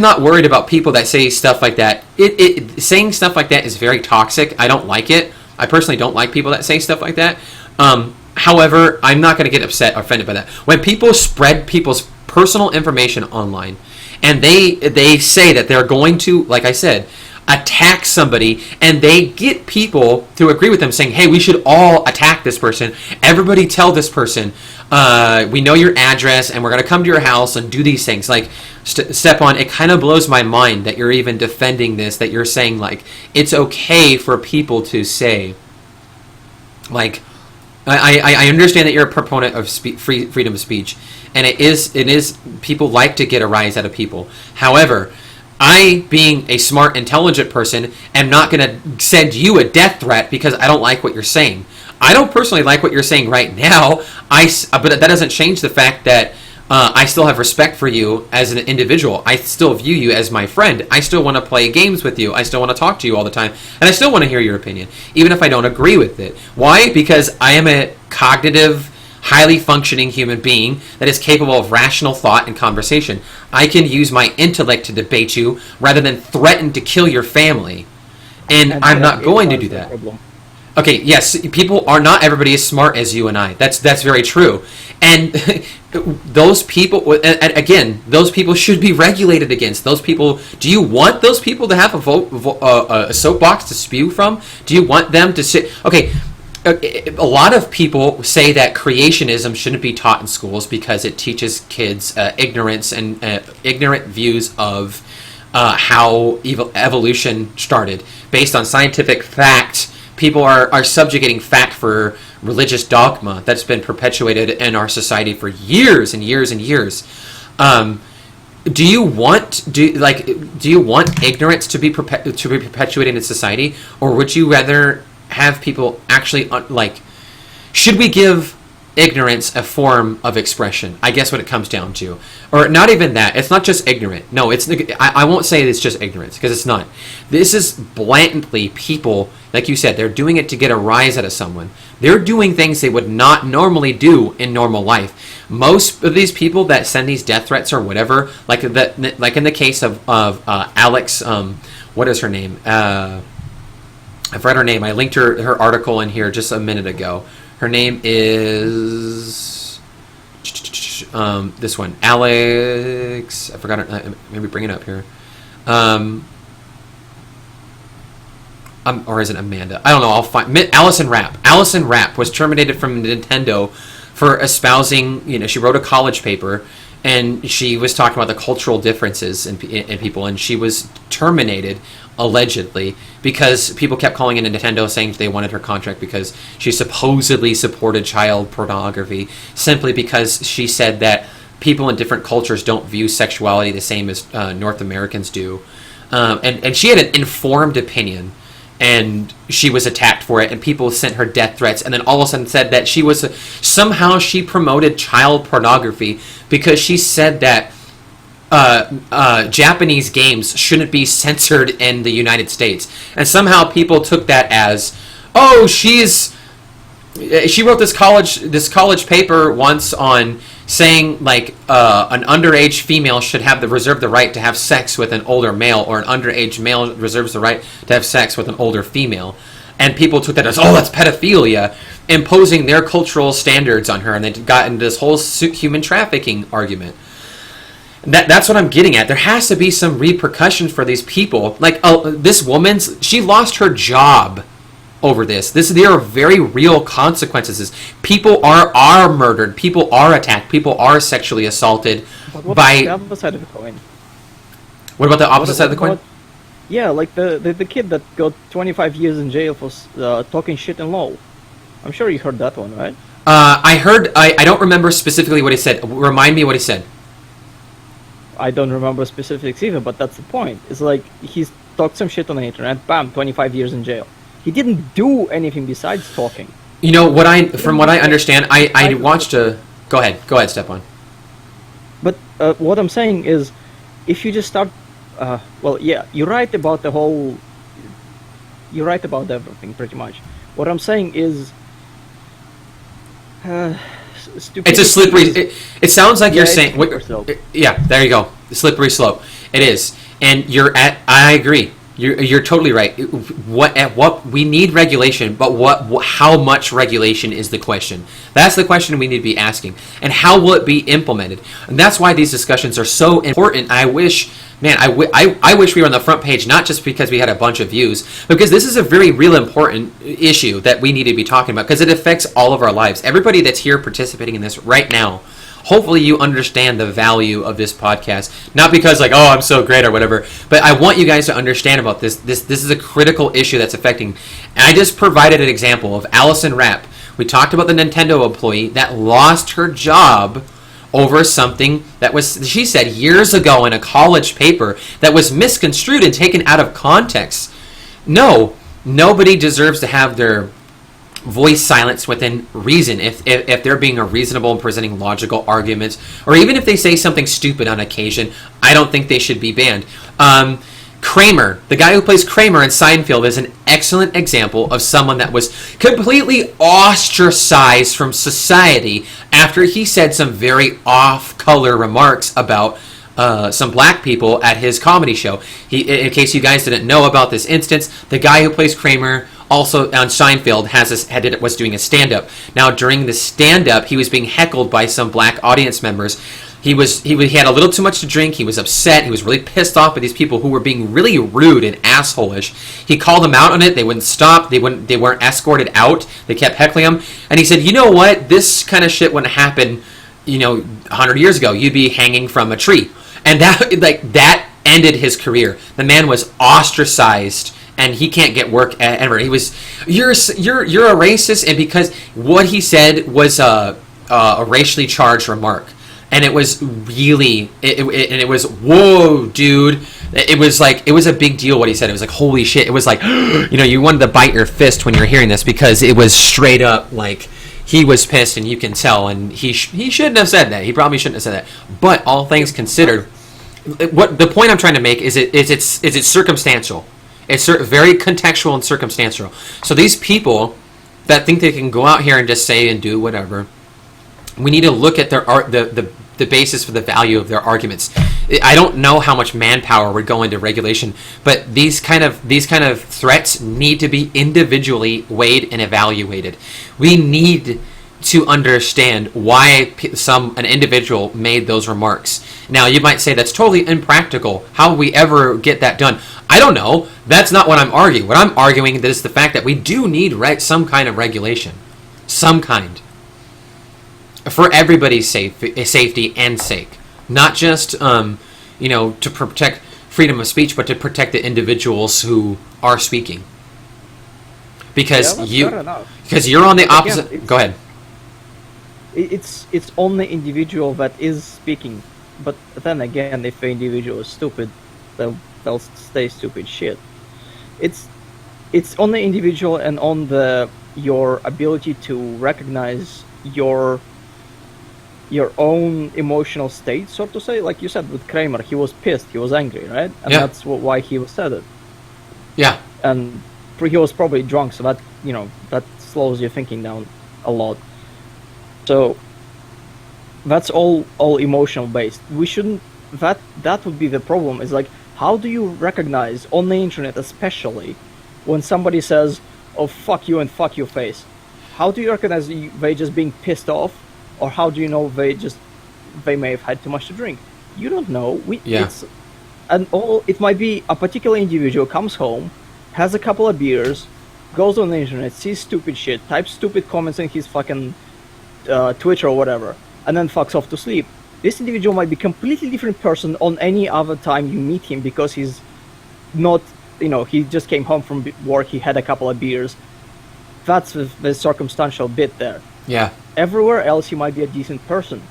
not worried about people that say stuff like that. Saying stuff like that is very toxic. I don't like it. I personally don't like people that say stuff like that. However, I'm not going to get upset or offended by that. When people spread people's personal information online, and they say that they're going to, like I said, attack somebody, and they get people to agree with them, saying, "Hey, we should all attack this person. Everybody tell this person, we know your address, and we're going to come to your house and do these things." Like, Stepan, it kind of blows my mind that you're even defending this, that you're saying, like, it's okay for people to say, like, I understand that you're a proponent of freedom of speech, and it is people like to get a rise out of people. However, I, being a smart, intelligent person, am not going to send you a death threat because I don't like what you're saying. I don't personally like what you're saying right now, but that doesn't change the fact that I still have respect for you as an individual. I still view you as my friend. I still want to play games with you. I still want to talk to you all the time. And I still want to hear your opinion, even if I don't agree with it. Why? Because I am a cognitive, highly functioning human being that is capable of rational thought and conversation. I can use my intellect to debate you rather than threaten to kill your family. And I'm not going to do that. Okay, yes, not everybody is smart as you and I. That's very true. And those people, and again, those people should be regulated against. Those people, do you want those people to have a soapbox to spew from? Do you want them to sit? Okay, a lot of people say that creationism shouldn't be taught in schools because it teaches kids ignorance and ignorant views of how evolution started. Based on scientific fact, people are subjugating fact for religious dogma that's been perpetuated in our society for years and years and years. Do you want ignorance to be perpetuated in society, or would you rather have people actually should we give ignorance a form of expression? I guess what it comes down to, or not even that. It's not just ignorant. No, I won't say it's just ignorance, because it's not. This is blatantly people, like you said, they're doing it to get a rise out of someone. They're doing things they would not normally do in normal life. Most of these people that send these death threats or whatever, like in the case of Alex, what is her name? I've read her name. I linked her article in here just a minute ago. Her name is this one, Alex. I forgot her. Maybe bring it up here. Or is it Amanda? I don't know. I'll find Allison Rapp. Allison Rapp was terminated from Nintendo for espousing. She wrote a college paper, and she was talking about the cultural differences in people, and she was terminated allegedly because people kept calling in Nintendo saying they wanted her contract because she supposedly supported child pornography, simply because she said that people in different cultures don't view sexuality the same as North Americans do, and she had an informed opinion, and she was attacked for it, and people sent her death threats, and then all of a sudden said that somehow she promoted child pornography because she said that Japanese games shouldn't be censored in the United States, and somehow people took that as, oh, she wrote this college paper once on saying like an underage female should reserve the right to have sex with an older male, or an underage male reserves the right to have sex with an older female, and people took that as, oh, that's pedophilia, imposing their cultural standards on her, and they got into this whole human trafficking argument. That's what I'm getting at. There has to be some repercussions for these people. Like, this woman, she lost her job over this. There are very real consequences. People are murdered. People are attacked. People are sexually assaulted. But what's the other side of the coin? What about the opposite side of the coin? Yeah, like the kid that got 25 years in jail for talking shit in LOL. I'm sure you heard that one, right? I don't remember specifically what he said. Remind me what he said. I don't remember specifics either, but that's the point. It's like he's talked some shit on the internet, bam, 25 years in jail. He didn't do anything besides talking. From what I understand, I watched a... Go ahead, Stepan. But what I'm saying is, if you just start... well, yeah, you're right about the whole... You're right about everything, pretty much. What I'm saying is... it's a slippery... It sounds like you're saying... Yeah, there you go. The slippery slope. It is, and I agree. You're totally right. What we need regulation, but how much regulation is the question? That's the question we need to be asking, and how will it be implemented? And that's why these discussions are so important. I wish, man, I wish we were on the front page, not just because we had a bunch of views, because this is a very real important issue that we need to be talking about, because it affects all of our lives. Everybody that's here participating in this right now. Hopefully you understand the value of this podcast. Not because like, oh, I'm so great or whatever, but I want you guys to understand about this. This is a critical issue that's affecting. And I just provided an example of Allison Rapp. We talked about the Nintendo employee that lost her job over something that was, she said, years ago in a college paper that was misconstrued and taken out of context. No, nobody deserves to have their voice silenced within reason if they're being a reasonable and presenting logical arguments, or even if they say something stupid on occasion. I don't think they should be banned. Kramer, the guy who plays Kramer in Seinfeld, is an excellent example of someone that was completely ostracized from society after he said some very off-color remarks about some black people at his comedy show. In case you guys didn't know about this instance, the guy who plays Kramer also on Seinfeld was doing a stand-up. Now, during the stand-up, he was being heckled by some black audience members. He had a little too much to drink. He was upset. He was really pissed off at these people who were being really rude and asshole-ish. He called them out on it. They wouldn't stop. They weren't escorted out. They kept heckling him. And he said, you know what? This kind of shit wouldn't happen, 100 years ago. You'd be hanging from a tree. And that ended his career. The man was ostracized, and he can't get work ever. He was, you're a racist, and because what he said was a racially charged remark, and it was really, it was, whoa, dude. It was a big deal what he said. It was like, holy shit. It was like, you wanted to bite your fist when you were hearing this, because it was straight up like, he was pissed, and you can tell, and he shouldn't have said that. He probably shouldn't have said that. But all things considered, what the point I'm trying to make is it's circumstantial. It's very contextual and circumstantial. So these people that think they can go out here and just say and do whatever, we need to look at the basis for the value of their arguments. I don't know how much manpower would go into regulation, but these kind of threats need to be individually weighed and evaluated. We need to understand why an individual made those remarks. Now, you might say that's totally impractical. How will we ever get that done? I don't know. That's not what I'm arguing. What I'm arguing is the fact that we do need some kind of regulation. Some kind. For everybody's safety and sake. Not just, to protect freedom of speech, but to protect the individuals who are speaking. Because you're on the opposite... Again, go ahead. It's on the individual that is speaking, but then again, if the individual is stupid, they'll stay stupid shit. It's on the individual and on your ability to recognize your own emotional state, so to say. Like you said with Kramer, he was pissed, he was angry, right? And that's why he said it. Yeah. And he was probably drunk, so that slows your thinking down a lot. So that's all emotional based. We shouldn't. That would be the problem. Is like, how do you recognize on the internet, especially when somebody says, "Oh, fuck you" and "fuck your face"? How do you recognize they just being pissed off, or how do you know they may have had too much to drink? You don't know. It might be a particular individual comes home, has a couple of beers, goes on the internet, sees stupid shit, types stupid comments in his fucking Twitter or whatever, and then fucks off to sleep. This individual might be a completely different person on any other time you meet him, because he's not, he just came home from work, he had a couple of beers. That's the circumstantial bit there. Yeah. Everywhere else, he might be a decent person.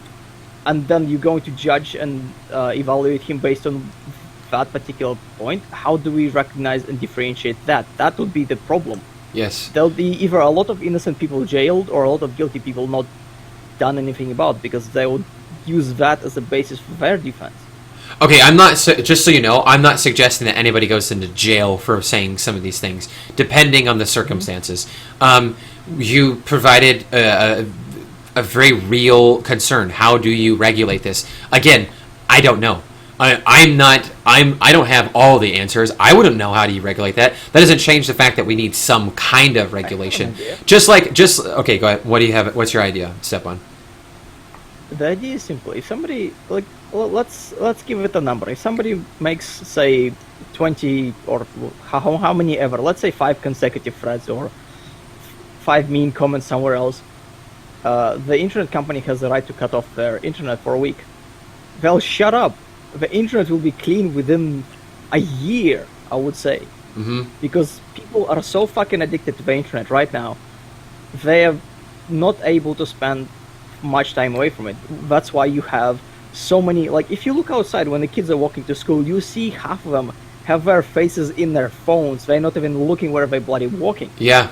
And then you're going to judge and evaluate him based on that particular point. How do we recognize and differentiate that? That would be the problem. Yes. There'll be either a lot of innocent people jailed or a lot of guilty people not done anything about, because they would use that as a basis for their defense. Okay, just so you know, I'm not suggesting that anybody goes into jail for saying some of these things, depending on the circumstances. You provided a very real concern. How do you regulate this? Again, I don't know. I don't have all the answers. I wouldn't know how do you regulate that. That doesn't change the fact that we need some kind of regulation. Okay, go ahead. What do you have? What's your idea? Step one. The idea is simple. If somebody, like, let's give it a number. If somebody makes, say, 20 or how many ever, let's say 5 consecutive threads or 5 mean comments somewhere else, the internet company has the right to cut off their internet for a week. Well, shut up. The internet will be clean within a year, I would say. Mm-hmm. Because people are so fucking addicted to the internet right now. They are not able to spend much time away from it. That's why you have so many, like, if you look outside when the kids are walking to school, you see half of them have their faces in their phones. They're not even looking where they're bloody walking. Yeah.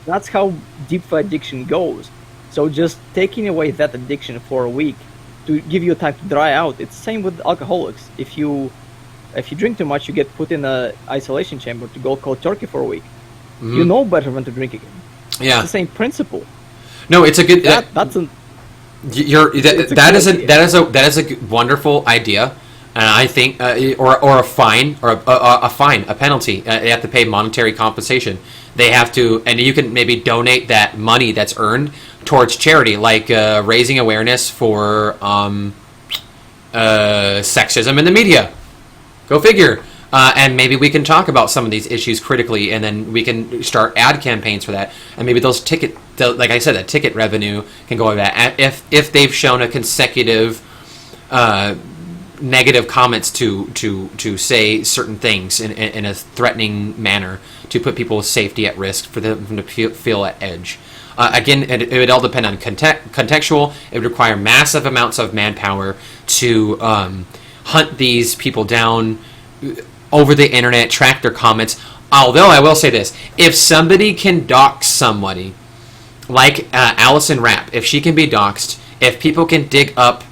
That's how deep the addiction goes. So just taking away that addiction for a week to give you time to dry out. It's the same with alcoholics. If you drink too much, you get put in a isolation chamber to go cold turkey for a week. Mm-hmm. You know better than to drink again. Yeah, it's the same principle. No, it's a good. That is a wonderful idea, and I think or a fine or a penalty. They have to pay monetary compensation. They have to, and you can maybe donate that money that's earned towards charity, like raising awareness for sexism in the media. Go figure. And maybe we can talk about some of these issues critically, and then we can start ad campaigns for that. And maybe those like I said, that ticket revenue can go over that. If they've shown a consecutive negative comments to say certain things in a threatening manner to put people's safety at risk, for them to feel at edge. Again, it would all depend on contextual. It would require massive amounts of manpower to hunt these people down over the internet, track their comments. Although I will say this, if somebody can dox somebody, like Allison Rapp, if she can be doxed, if people can dig up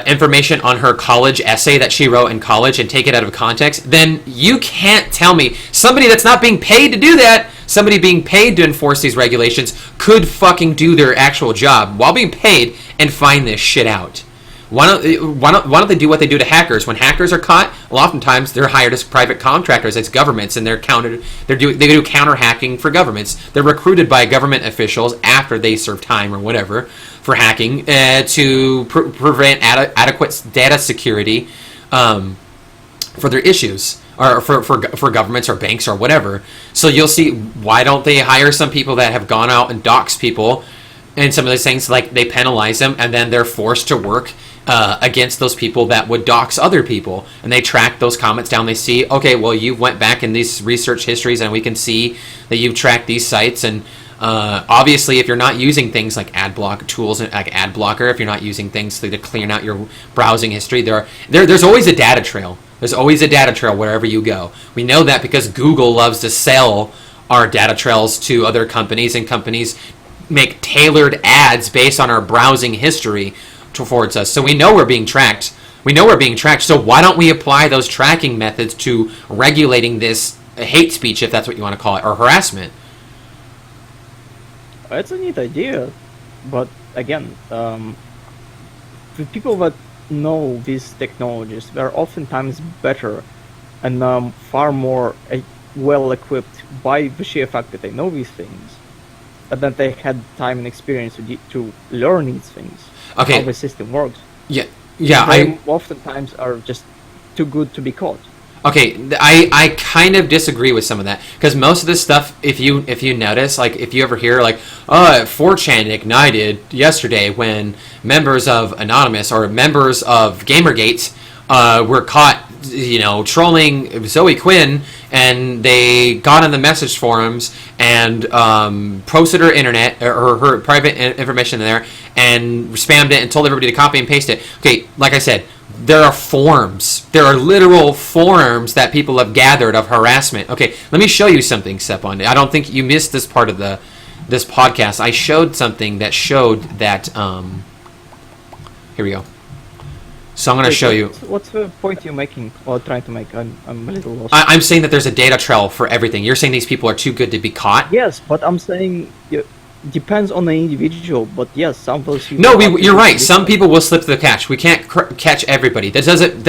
information on her college essay that she wrote in college and take it out of context, then you can't tell me somebody that's not being paid to do that, somebody being paid to enforce these regulations, could fucking do their actual job while being paid and find this shit out. Why don't they do what they do to hackers? When hackers are caught, oftentimes they're hired as private contractors, as governments, and they do counter hacking for governments. They're recruited by government officials after they serve time or whatever for hacking to prevent adequate data security for their issues, or for governments or banks or whatever. So you'll see, why don't they hire some people that have gone out and doxed people, and some of those things, like they penalize them, and then they're forced to work against those people that would dox other people, and they track those comments down. They see, okay, well, you went back in these research histories, and we can see that you've tracked these sites. And obviously, if you're not using things like ad block tools, like ad blocker, if you're not using things to clean out your browsing history, there's always a data trail. There's always a data trail wherever you go. We know that because Google loves to sell our data trails to other companies, and companies make tailored ads based on our browsing history towards us. So we know we're being tracked. So why don't we apply those tracking methods to regulating this hate speech, if that's what you want to call it, or harassment? It's a neat idea, but again, the people that know these technologies, they're oftentimes better and far more well equipped by the sheer fact that they know these things, and that they had time and experience to learn these things. Okay. How the system works. Yeah. They oftentimes are just too good to be caught. Okay, I kind of disagree with some of that, because most of this stuff, if you notice, like if you ever hear like, 4chan ignited yesterday when members of Anonymous or members of Gamergate were caught, trolling Zoe Quinn, and they got on the message forums and posted her internet or her private information in there and spammed it and told everybody to copy and paste it. Okay, like I said, there are forums. There are literal forums that people have gathered of harassment. Okay, let me show you something, Stepan. I don't think you missed this part of this podcast. I showed something that showed that. Here we go. So I'm going to show you. What's the point you're making or trying to make? I'm a little lost. I'm saying that there's a data trail for everything. You're saying these people are too good to be caught? Yes, but I'm saying depends on the individual, but yes, some of those people. No, you're right. Some people will slip through the catch. We can't catch everybody. That doesn't.